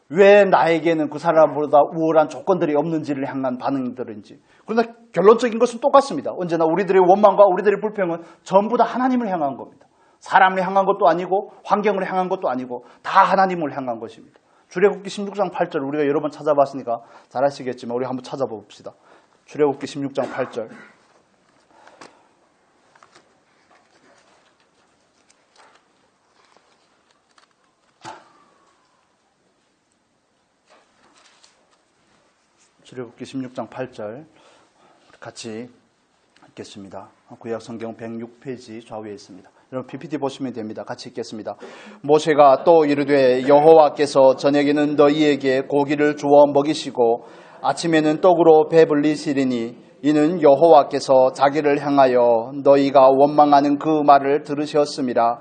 왜 나에게는 그 사람보다 우월한 조건들이 없는지를 향한 반응들인지. 그러나 결론적인 것은 똑같습니다. 언제나 우리들의 원망과 우리들의 불평은 전부 다 하나님을 향한 겁니다. 사람을 향한 것도 아니고 환경을 향한 것도 아니고 다 하나님을 향한 것입니다. 출애굽기 16장 8절 우리가 여러 번 찾아봤으니까 잘 아시겠지만 우리 한번 찾아봅시다. 출애굽기 16장 8절. 출애굽기 16장 8절 같이 읽겠습니다. 구약 성경 106페이지 좌우에 있습니다. 여러분 PPT 보시면 됩니다. 같이 읽겠습니다. 모세가 또 이르되 여호와께서 저녁에는 너희에게 고기를 주어 먹이시고 아침에는 떡으로 배불리시리니 이는 여호와께서 자기를 향하여 너희가 원망하는 그 말을 들으셨음이라.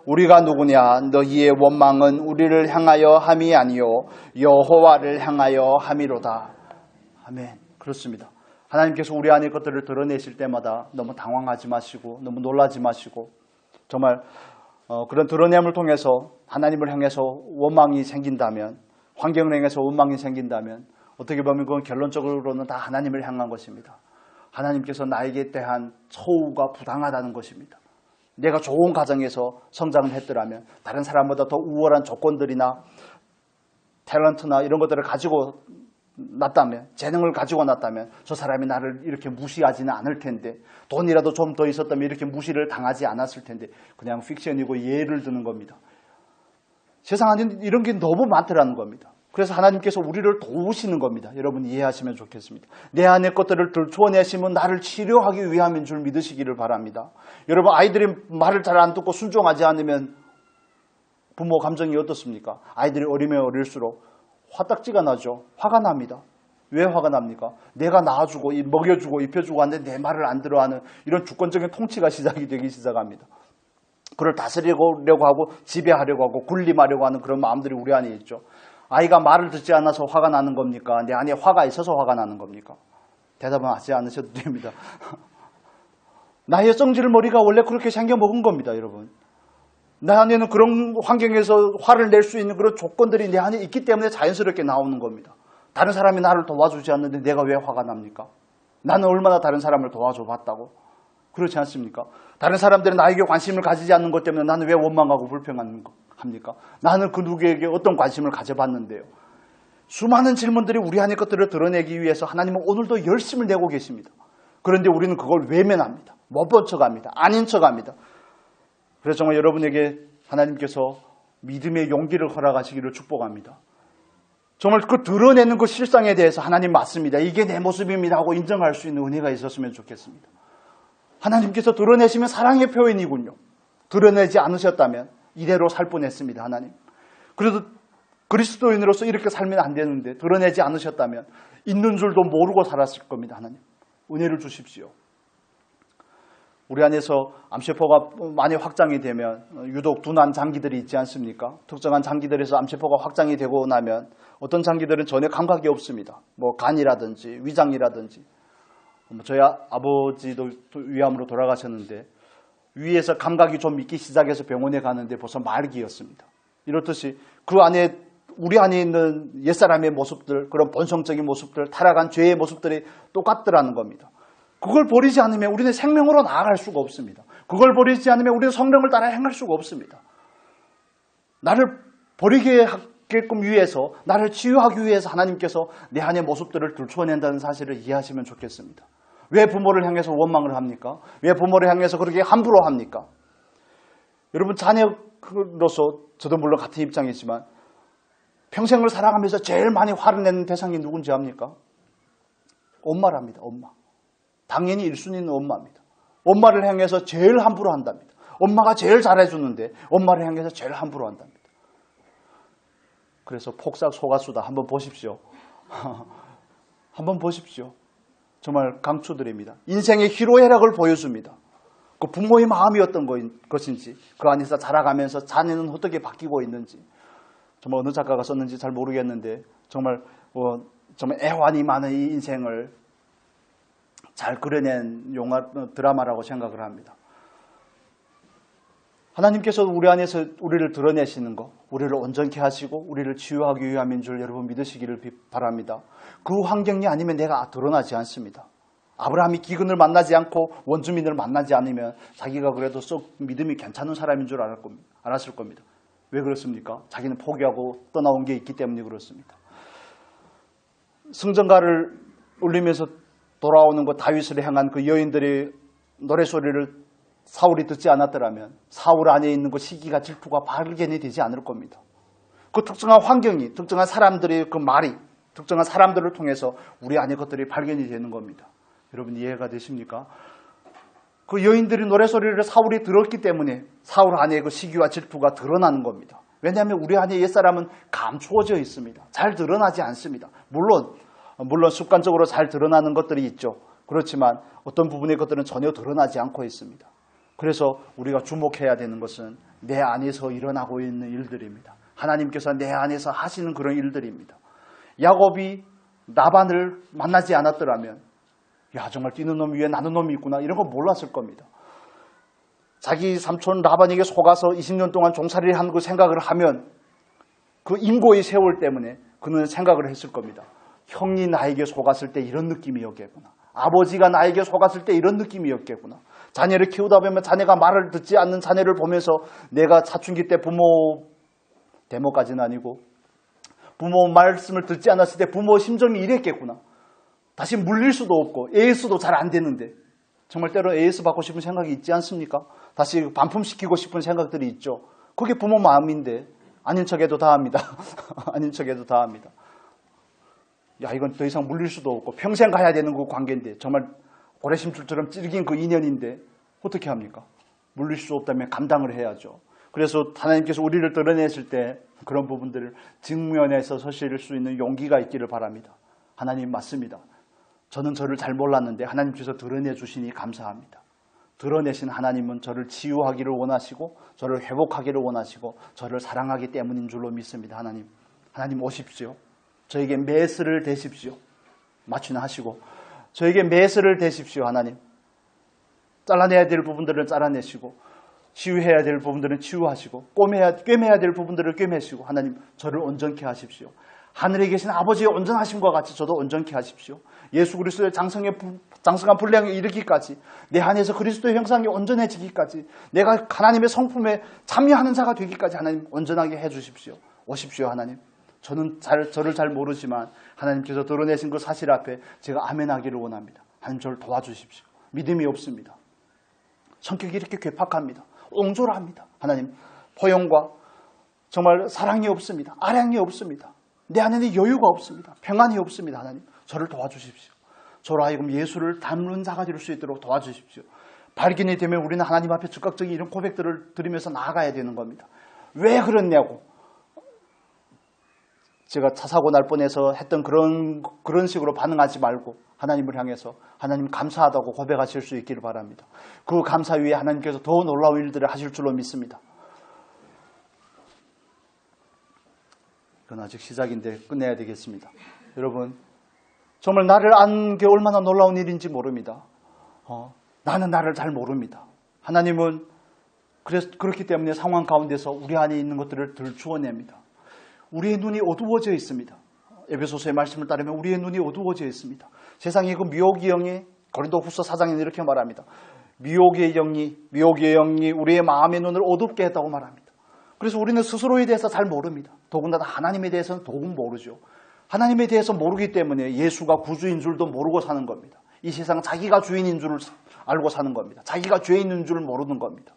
우리가 누구냐? 너희의 원망은 우리를 향하여 함이 아니요 여호와를 향하여 함이로다. 아멘. 그렇습니다. 하나님께서 우리 안의 것들을 드러내실 때마다 너무 당황하지 마시고 너무 놀라지 마시고 정말 그런 드러냄을 통해서 하나님을 향해서 원망이 생긴다면, 환경을 향해서 원망이 생긴다면 어떻게 보면 그건 결론적으로는 다 하나님을 향한 것입니다. 하나님께서 나에게 대한 처우가 부당하다는 것입니다. 내가 좋은 가정에서 성장을 했더라면, 다른 사람보다 더 우월한 조건들이나 탤런트나 이런 것들을 가지고 났다면, 재능을 가지고 났다면 저 사람이 나를 이렇게 무시하지는 않을 텐데, 돈이라도 좀 더 있었다면 이렇게 무시를 당하지 않았을 텐데, 그냥 픽션이고 예를 드는 겁니다. 세상 안에 이런 게 너무 많더라는 겁니다. 그래서 하나님께서 우리를 도우시는 겁니다. 여러분 이해하시면 좋겠습니다. 내 안의 것들을 들춰내시면 나를 치료하기 위함인 줄 믿으시기를 바랍니다. 여러분 아이들이 말을 잘 안 듣고 순종하지 않으면 부모 감정이 어떻습니까? 아이들이 어리면 어릴수록 화딱지가 나죠. 화가 납니다. 왜 화가 납니까? 내가 낳아주고 먹여주고 입혀주고 하는데 내 말을 안 들어하는 이런 주권적인 통치가 시작이 되기 시작합니다. 그를 다스리려고 하고 지배하려고 하고 군림하려고 하는 그런 마음들이 우리 안에 있죠. 아이가 말을 듣지 않아서 화가 나는 겁니까? 내 안에 화가 있어서 화가 나는 겁니까? 대답은 하지 않으셔도 됩니다. 나의 성질머리가 원래 그렇게 생겨 먹은 겁니다, 여러분. 내 안에는 그런 환경에서 화를 낼 수 있는 그런 조건들이 내 안에 있기 때문에 자연스럽게 나오는 겁니다. 다른 사람이 나를 도와주지 않는데 내가 왜 화가 납니까? 나는 얼마나 다른 사람을 도와줘 봤다고? 그렇지 않습니까? 다른 사람들은 나에게 관심을 가지지 않는 것 때문에 나는 왜 원망하고 불평합니까? 나는 그 누구에게 어떤 관심을 가져봤는데요. 수많은 질문들이 우리 안의 것들을 드러내기 위해서 하나님은 오늘도 열심을 내고 계십니다. 그런데 우리는 그걸 외면합니다. 못 본 척합니다. 아닌 척합니다. 그래서 정말 여러분에게 하나님께서 믿음의 용기를 허락하시기를 축복합니다. 정말 그 드러내는 그 실상에 대해서 하나님 맞습니다. 이게 내 모습입니다 하고 인정할 수 있는 은혜가 있었으면 좋겠습니다. 하나님께서 드러내시면 사랑의 표현이군요. 드러내지 않으셨다면 이대로 살 뻔했습니다. 하나님. 그래도 그리스도인으로서 이렇게 살면 안 되는데 드러내지 않으셨다면 있는 줄도 모르고 살았을 겁니다. 하나님. 은혜를 주십시오. 우리 안에서 암세포가 많이 확장이 되면 유독 둔한 장기들이 있지 않습니까? 특정한 장기들에서 암세포가 확장이 되고 나면 어떤 장기들은 전혀 감각이 없습니다. 뭐 간이라든지 위장이라든지. 저희 아버지도 위암으로 돌아가셨는데 위에서 감각이 좀 있기 시작해서 병원에 가는데 벌써 말기였습니다. 이렇듯이 그 안에 우리 안에 있는 옛사람의 모습들, 그런 본성적인 모습들, 타락한 죄의 모습들이 똑같더라는 겁니다. 그걸 버리지 않으면 우리는 생명으로 나아갈 수가 없습니다. 그걸 버리지 않으면 우리는 성령을 따라 행할 수가 없습니다. 나를 버리게 하게끔 위해서, 나를 치유하기 위해서 하나님께서 내 안의 모습들을 들춰낸다는 사실을 이해하시면 좋겠습니다. 왜 부모를 향해서 원망을 합니까? 왜 부모를 향해서 그렇게 함부로 합니까? 여러분 자녀로서 저도 물론 같은 입장이지만 평생을 살아가면서 제일 많이 화를 내는 대상이 누군지 압니까? 엄마랍니다. 엄마. 당연히 1순위는 엄마입니다. 엄마를 향해서 제일 함부로 한답니다. 엄마가 제일 잘해주는데 엄마를 향해서 제일 함부로 한답니다. 그래서 폭삭 속았수다 한번 보십시오. 한번 보십시오. 정말 강추드립니다. 인생의 희로애락을 보여줍니다. 그 부모의 마음이 어떤 것인지, 그 안에서 자라가면서 자녀는 어떻게 바뀌고 있는지, 정말 어느 작가가 썼는지 잘 모르겠는데 정말 애환이 많은 이 인생을 잘 그려낸 드라마라고 생각을 합니다. 하나님께서 우리 안에서 우리를 드러내시는 것, 우리를 온전케 하시고 우리를 치유하기 위함인 줄 여러분 믿으시기를 바랍니다. 그 환경이 아니면 내가 드러나지 않습니다. 아브라함이 기근을 만나지 않고 원주민을 만나지 않으면 자기가 그래도 썩 믿음이 괜찮은 사람인 줄 알았을 겁니다. 왜 그렇습니까? 자기는 포기하고 떠나온 게 있기 때문에 그렇습니다. 승전가를 울리면서 돌아오는 것, 다윗을 향한 그 여인들의 노래소리를 사울이 듣지 않았더라면 사울 안에 있는 그 시기가 질투가 발견이 되지 않을 겁니다. 그 특정한 환경이, 특정한 사람들의 그 말이, 특정한 사람들을 통해서 우리 안에 것들이 발견이 되는 겁니다. 여러분 이해가 되십니까? 그 여인들의 노래소리를 사울이 들었기 때문에 사울 안에 그 시기와 질투가 드러나는 겁니다. 왜냐하면 우리 안에 옛사람은 감추어져 있습니다. 잘 드러나지 않습니다. 물론 습관적으로 잘 드러나는 것들이 있죠. 그렇지만 어떤 부분의 것들은 전혀 드러나지 않고 있습니다. 그래서 우리가 주목해야 되는 것은 내 안에서 일어나고 있는 일들입니다. 하나님께서 내 안에서 하시는 그런 일들입니다. 야곱이 라반을 만나지 않았더라면 정말 뛰는 놈 위에 나는 놈이 있구나 이런 거 몰랐을 겁니다. 자기 삼촌 라반에게 속아서 20년 동안 종살이를 한 그 생각을 하면 그 인고의 세월 때문에 그는 생각을 했을 겁니다. 형이 나에게 속았을 때 이런 느낌이었겠구나. 아버지가 나에게 속았을 때 이런 느낌이었겠구나. 자녀를 키우다 보면 자녀가 말을 듣지 않는 자녀를 보면서 내가 사춘기 때 부모 데모까지는 아니고 부모 말씀을 듣지 않았을 때 부모 심정이 이랬겠구나. 다시 물릴 수도 없고 AS도 잘 안 되는데 정말 때로 AS 받고 싶은 생각이 있지 않습니까? 다시 반품시키고 싶은 생각들이 있죠. 그게 부모 마음인데 아닌 척해도 다 합니다. 아닌 척해도 다 합니다. 이건 더 이상 물릴 수도 없고 평생 가야 되는 그 관계인데 정말 고래심줄처럼 찌르긴 그 인연인데 어떻게 합니까? 물릴 수 없다면 감당을 해야죠. 그래서 하나님께서 우리를 드러내실 때 그런 부분들을 직면해서 서실 수 있는 용기가 있기를 바랍니다. 하나님 맞습니다. 저는 저를 잘 몰랐는데 하나님께서 드러내 주시니 감사합니다. 드러내신 하나님은 저를 치유하기를 원하시고 저를 회복하기를 원하시고 저를 사랑하기 때문인 줄로 믿습니다. 하나님 오십시오. 저에게 메스를 대십시오. 마취나 하시고 저에게 메스를 대십시오. 하나님 잘라내야 될 부분들은 잘라내시고 치유해야 될 부분들은 치유하시고 꿰매야 될 부분들을 꿰매시고 하나님 저를 온전케 하십시오. 하늘에 계신 아버지의 온전하심과 같이 저도 온전케 하십시오. 예수 그리스도의 장성한 분량에 이르기까지 내 안에서 그리스도의 형상이 온전해지기까지 내가 하나님의 성품에 참여하는 자가 되기까지 하나님 온전하게 해주십시오. 오십시오 하나님. 저를 잘 모르지만 하나님께서 드러내신 그 사실 앞에 제가 아멘하기를 원합니다. 하나님 저를 도와주십시오. 믿음이 없습니다. 성격이 이렇게 괴팍합니다. 옹졸합니다. 하나님 포용과 정말 사랑이 없습니다. 아량이 없습니다. 내 안에는 여유가 없습니다. 평안이 없습니다. 하나님 저를 도와주십시오. 저로 하여금 예수를 닮는 자가 될 수 있도록 도와주십시오. 발견이 되면 우리는 하나님 앞에 즉각적인 이런 고백들을 드리면서 나아가야 되는 겁니다. 왜 그랬냐고 제가 차 사고 날 뻔해서 했던 그런 식으로 반응하지 말고 하나님을 향해서 하나님 감사하다고 고백하실 수 있기를 바랍니다. 그 감사 위에 하나님께서 더 놀라운 일들을 하실 줄로 믿습니다. 이건 아직 시작인데 끝내야 되겠습니다. 여러분 정말 나를 아는 게 얼마나 놀라운 일인지 모릅니다. 나는 나를 잘 모릅니다. 하나님은 그렇기 때문에 상황 가운데서 우리 안에 있는 것들을 들추어냅니다. 우리의 눈이 어두워져 있습니다. 에베소서의 말씀을 따르면 우리의 눈이 어두워져 있습니다. 세상의 그 미혹의 영이 고린도후서 4장에는 이렇게 말합니다. 미혹의 영이 우리의 마음의 눈을 어둡게 했다고 말합니다. 그래서 우리는 스스로에 대해서 잘 모릅니다. 더군다나 하나님에 대해서는 더욱 모르죠. 하나님에 대해서 모르기 때문에 예수가 구주인 줄도 모르고 사는 겁니다. 이 세상 자기가 주인인 줄 알고 사는 겁니다. 자기가 죄 있는 줄 모르는 겁니다.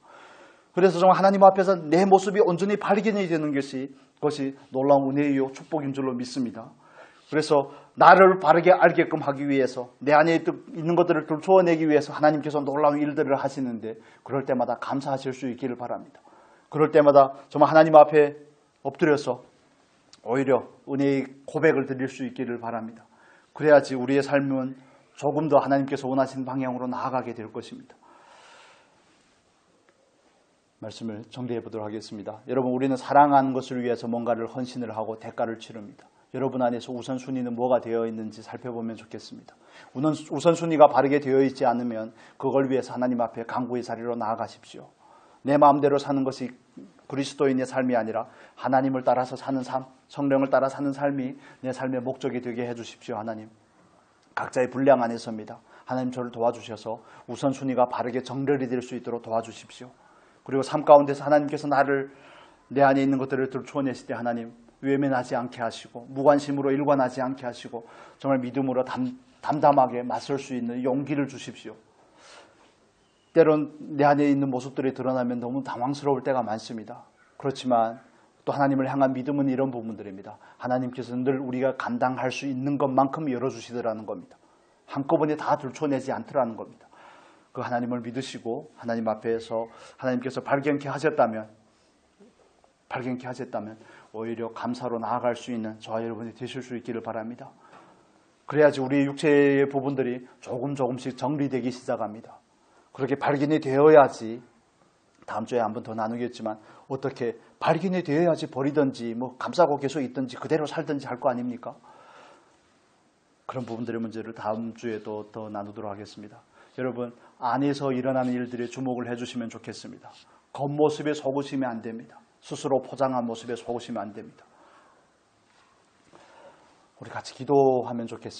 그래서 정말 하나님 앞에서 내 모습이 온전히 발견이 되는 것이 놀라운 은혜이요 축복인 줄로 믿습니다. 그래서 나를 바르게 알게끔 하기 위해서 내 안에 있는 것들을 들추어내기 위해서 하나님께서 놀라운 일들을 하시는데 그럴 때마다 감사하실 수 있기를 바랍니다. 그럴 때마다 정말 하나님 앞에 엎드려서 오히려 은혜의 고백을 드릴 수 있기를 바랍니다. 그래야지 우리의 삶은 조금 더 하나님께서 원하시는 방향으로 나아가게 될 것입니다. 말씀을 정리해 보도록 하겠습니다. 여러분, 우리는 사랑하는 것을 위해서 뭔가를 헌신을 하고 대가를 치릅니다. 여러분 안에서 우선순위는 뭐가 되어 있는지 살펴보면 좋겠습니다. 우선순위가 바르게 되어 있지 않으면 그걸 위해서 하나님 앞에 간구의 자리로 나아가십시오. 내 마음대로 사는 것이 그리스도인의 삶이 아니라 하나님을 따라서 사는 삶, 성령을 따라 사는 삶이 내 삶의 목적이 되게 해주십시오. 하나님, 각자의 분량 안에서입니다. 하나님 저를 도와주셔서 우선순위가 바르게 정렬이 될 수 있도록 도와주십시오. 그리고 삶 가운데서 하나님께서 내 안에 있는 것들을 들추어내실 때 하나님 외면하지 않게 하시고 무관심으로 일관하지 않게 하시고 정말 믿음으로 담담하게 맞설 수 있는 용기를 주십시오. 때론 내 안에 있는 모습들이 드러나면 너무 당황스러울 때가 많습니다. 그렇지만 또 하나님을 향한 믿음은 이런 부분들입니다. 하나님께서는 늘 우리가 감당할 수 있는 것만큼 열어주시더라는 겁니다. 한꺼번에 다 들춰내지 않더라는 겁니다. 그 하나님을 믿으시고 하나님 앞에서 하나님께서 발견케 하셨다면 오히려 감사로 나아갈 수 있는 저와 여러분이 되실 수 있기를 바랍니다. 그래야지 우리 육체의 부분들이 조금씩 정리되기 시작합니다. 그렇게 발견이 되어야지, 다음 주에 한 번 더 나누겠지만 어떻게 발견이 되어야지 버리든지 감싸고 계속 있든지 그대로 살든지 할 거 아닙니까? 그런 부분들의 문제를 다음 주에 또 더 나누도록 하겠습니다. 여러분, 안에서 일어나는 일들에 주목을 해주시면 좋겠습니다. 겉모습에 속으시면 안 됩니다. 스스로 포장한 모습에 속으시면 안 됩니다. 우리 같이 기도하면 좋겠습니다.